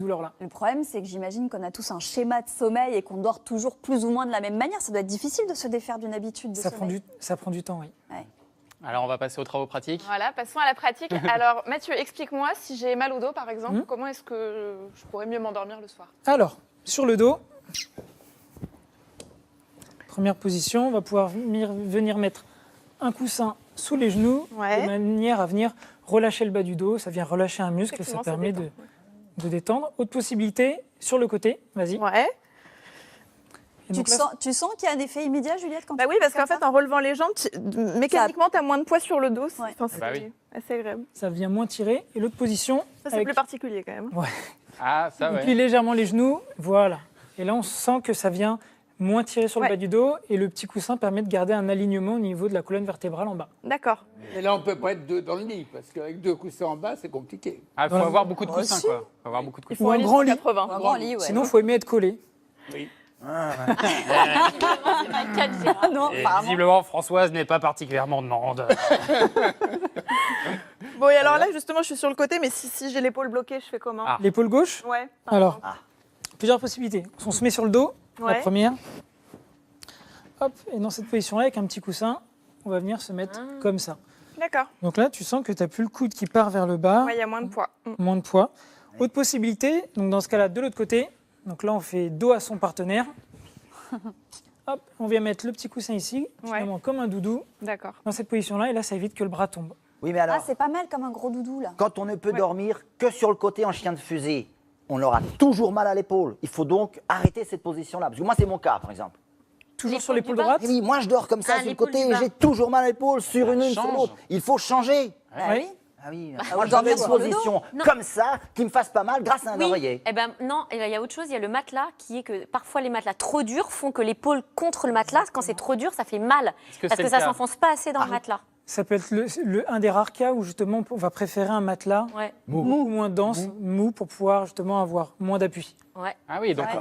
douleur-là. Le problème, c'est que j'imagine qu'on a tous un schéma de sommeil et qu'on dort toujours plus ou moins de la même manière. Ça doit être difficile de se défaire d'une habitude de sommeil. Ça prend du temps, oui. Ouais. Alors, on va passer aux travaux pratiques. Voilà, passons à la pratique. Alors, Mathieu, explique-moi, si j'ai mal au dos, par exemple, comment est-ce que je pourrais mieux m'endormir le soir? Alors, sur le dos, première position, on va pouvoir venir mettre un coussin sous les genoux, de manière à venir relâcher le bas du dos. Ça vient relâcher un muscle et ça permet de détendre. Autre possibilité, sur le côté, vas-y. Ouais. Tu sens qu'il y a un effet immédiat, Juliette, quand oui, parce qu'en fait, en relevant les jambes, mécaniquement, tu as moins de poids sur le dos. C'est assez agréable. Ça vient moins tirer. Et l'autre position... Ça, c'est plus particulier quand même. Ouais. Ah, ça, On plie légèrement les genoux, voilà. Et là, on sent que ça vient moins tirer sur le bas du dos et le petit coussin permet de garder un alignement au niveau de la colonne vertébrale en bas. D'accord. Et là, on ne peut pas être deux dans le lit, parce qu'avec deux coussins en bas, c'est compliqué. Ah, il faut avoir beaucoup de coussins, quoi. Faut avoir beaucoup de coussins. Ou un grand lit. 80. Un grand lit, ouais. Sinon, il faut aimer être collé. Oui. Non, Et apparemment. visiblement, Françoise n'est pas particulièrement demande. Bon, et alors là, justement, je suis sur le côté, mais si j'ai l'épaule bloquée, je fais comment? Ah. L'épaule gauche. Ouais. Alors, plusieurs possibilités. On se met sur le dos, la Ouais. première. Hop, et dans cette position-là, avec un petit coussin, on va venir se mettre comme ça. D'accord. Donc là, tu sens que tu n'as plus le coude qui part vers le bas, Ouais, il y a moins de poids. moins de poids. Autre possibilité, donc dans ce cas-là, de l'autre côté, donc là, on fait dos à son partenaire. Hop, on vient mettre le petit coussin ici, finalement comme un doudou, D'accord. dans cette position-là, et là, ça évite que le bras tombe. Oui, mais alors, Ah, c'est pas mal comme un gros doudou, là. quand on ne peut dormir que sur le côté en chien de fusée, on aura toujours mal à l'épaule. Il faut donc arrêter cette position-là. Parce que moi, c'est mon cas, par exemple. Toujours sur l'épaule droite. Oui, moi, je dors comme ça sur le côté et j'ai toujours mal à l'épaule sur une sur l'autre. Il faut changer. Oui. Ah oui, Bah, moi, je dormir veux une sur le dos. position Non. comme ça, qui me fasse pas mal grâce à un oreiller. Eh ben non, il y a autre chose, il y a le matelas qui est que parfois les matelas trop durs font que l'épaule contre le matelas, quand c'est trop dur, ça fait mal. que Parce c'est que le ça cas s'enfonce pas assez dans le matelas. Ça peut être un des rares cas où justement on va préférer un matelas Ouais. beaucoup moins dense, mou, pour pouvoir justement avoir moins d'appui. Ouais. Ah oui, donc Ouais.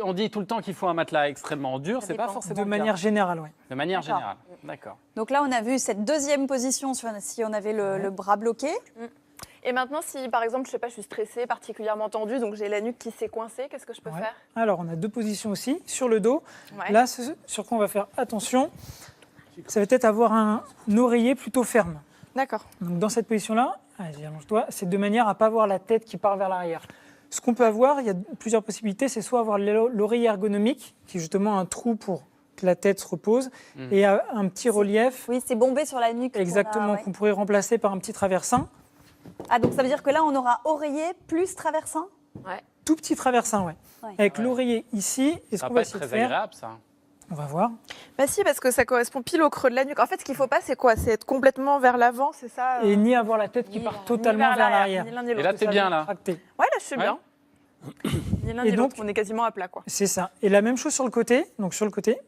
on dit tout le temps qu'il faut un matelas extrêmement dur, c'est pas dépend. forcément De le cas. manière générale, oui. De manière D'accord. générale, d'accord. Donc là, on a vu cette deuxième position si on avait le bras bloqué. Et maintenant, si par exemple, je sais pas, je suis stressée, particulièrement tendue, donc j'ai la nuque qui s'est coincée, qu'est-ce que je peux faire? Alors, on a deux positions aussi. Sur le dos, Ouais. là, sur quoi on va faire attention, ça va peut-être avoir un oreiller plutôt ferme. D'accord. Donc, dans cette position-là, allez, allonge-toi, c'est de manière à ne pas avoir la tête qui part vers l'arrière. Ce qu'on peut avoir, il y a plusieurs possibilités, c'est soit avoir l'oreiller ergonomique, qui est justement un trou pour que la tête se repose, et un petit relief, Oui, c'est bombé sur la nuque. exactement, qu'on pourrait remplacer par un petit traversin. Ah, donc ça veut dire que là, on aura oreiller plus traversin? Tout petit traversin, ouais. Ouais. Avec l'oreiller ici, et ce Ça qu'on va va pas être essayer de très faire, agréable, ça. on va voir. Bah si, parce que ça correspond pile au creux de la nuque. En fait, ce qu'il faut pas, c'est quoi? C'est être complètement vers l'avant, c'est ça? Et ni avoir la tête qui Ni part vers- totalement vers l'arrière. Ni l'un ni Et là, l'autre. t'es bien, là. Tracté. Ouais, là, je suis Ouais. bien. Ni l'un Et ni donc- l'autre, on est quasiment à plat, quoi. C'est ça. Et la même chose sur le côté. Donc sur le côté.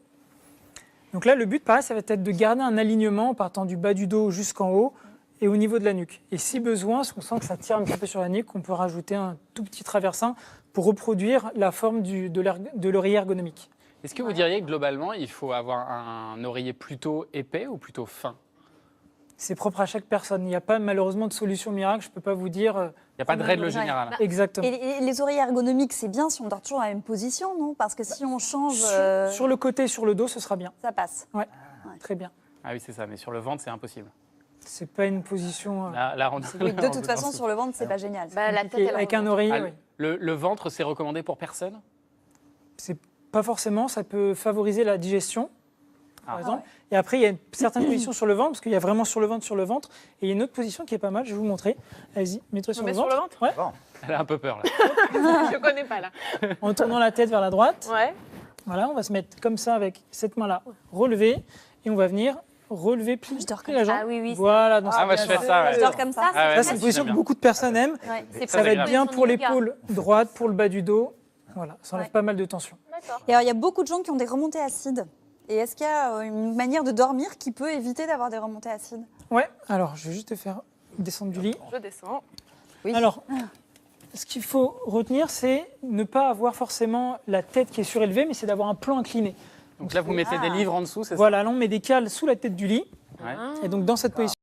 Donc là, le but, pareil, ça va être de garder un alignement en partant du bas du dos jusqu'en haut et au niveau de la nuque. Et si besoin, si on sent que ça tire un petit peu sur la nuque, on peut rajouter un tout petit traversin pour reproduire la forme de l'oreiller ergonomique. Est-ce que vous diriez que globalement, il faut avoir un oreiller plutôt épais ou plutôt fin? C'est propre à chaque personne. Il n'y a pas malheureusement de solution miracle. Je ne peux pas vous dire Il n'y a pas de règle générale. exactement. Et les oreillers ergonomiques, c'est bien si on dort toujours dans la même position, non? Parce que si on change, Sur le côté, sur le dos, ce sera bien. ça passe. Ouais, très bien. Ah oui, c'est ça, mais sur le ventre, c'est impossible. C'est pas une position Là, on- Oui, là, de on toute est façon, dans- sur le ventre, c'est pas génial. Bah, la tête, compliquée. elle Avec remonte. un oreiller. Ah, Oui. le ventre, c'est recommandé pour personne? C'est pas forcément, ça peut favoriser la digestion, par Ah. exemple. Et après, il y a une certaine position sur le ventre, parce qu'il y a vraiment sur le ventre. Et il y a une autre position qui est pas mal, je vais vous montrer. Allez-y, mettez sur met le sur ventre. le ventre Ouais. Bon. Elle a un peu peur, là. Je connais pas, là. En tournant la tête vers la droite. Ouais. Voilà, on va se mettre comme ça avec cette main-là, relever. Et on va venir relever, plier Je dors plier la comme jambe. ça. Ah oui, oui, c'est Voilà, dans Ah, cette moi, je fais position. ça, ouais. Je dors comme ça. Ah ouais, Ça, moi c'est une aussi, position j'aime que bien. beaucoup de personnes aiment. Ouais. C'est Ça va être agréable. bien pour Yoga. l'épaule droite, pour le bas du dos. Voilà, ça enlève Ouais. pas mal de tension. D'accord. Et alors, il y a beaucoup de gens qui ont des remontées acides. Et est-ce qu'il y a une manière de dormir qui peut éviter d'avoir des remontées acides? Ouais, alors je vais juste te faire descendre du lit. Je descends. Oui. Alors, ce qu'il faut retenir, c'est ne pas avoir forcément la tête qui est surélevée, mais c'est d'avoir un plan incliné. Donc là, vous mettez des livres en dessous, c'est ça? Voilà, là on met des cales sous la tête du lit. Ouais. Et donc dans cette position,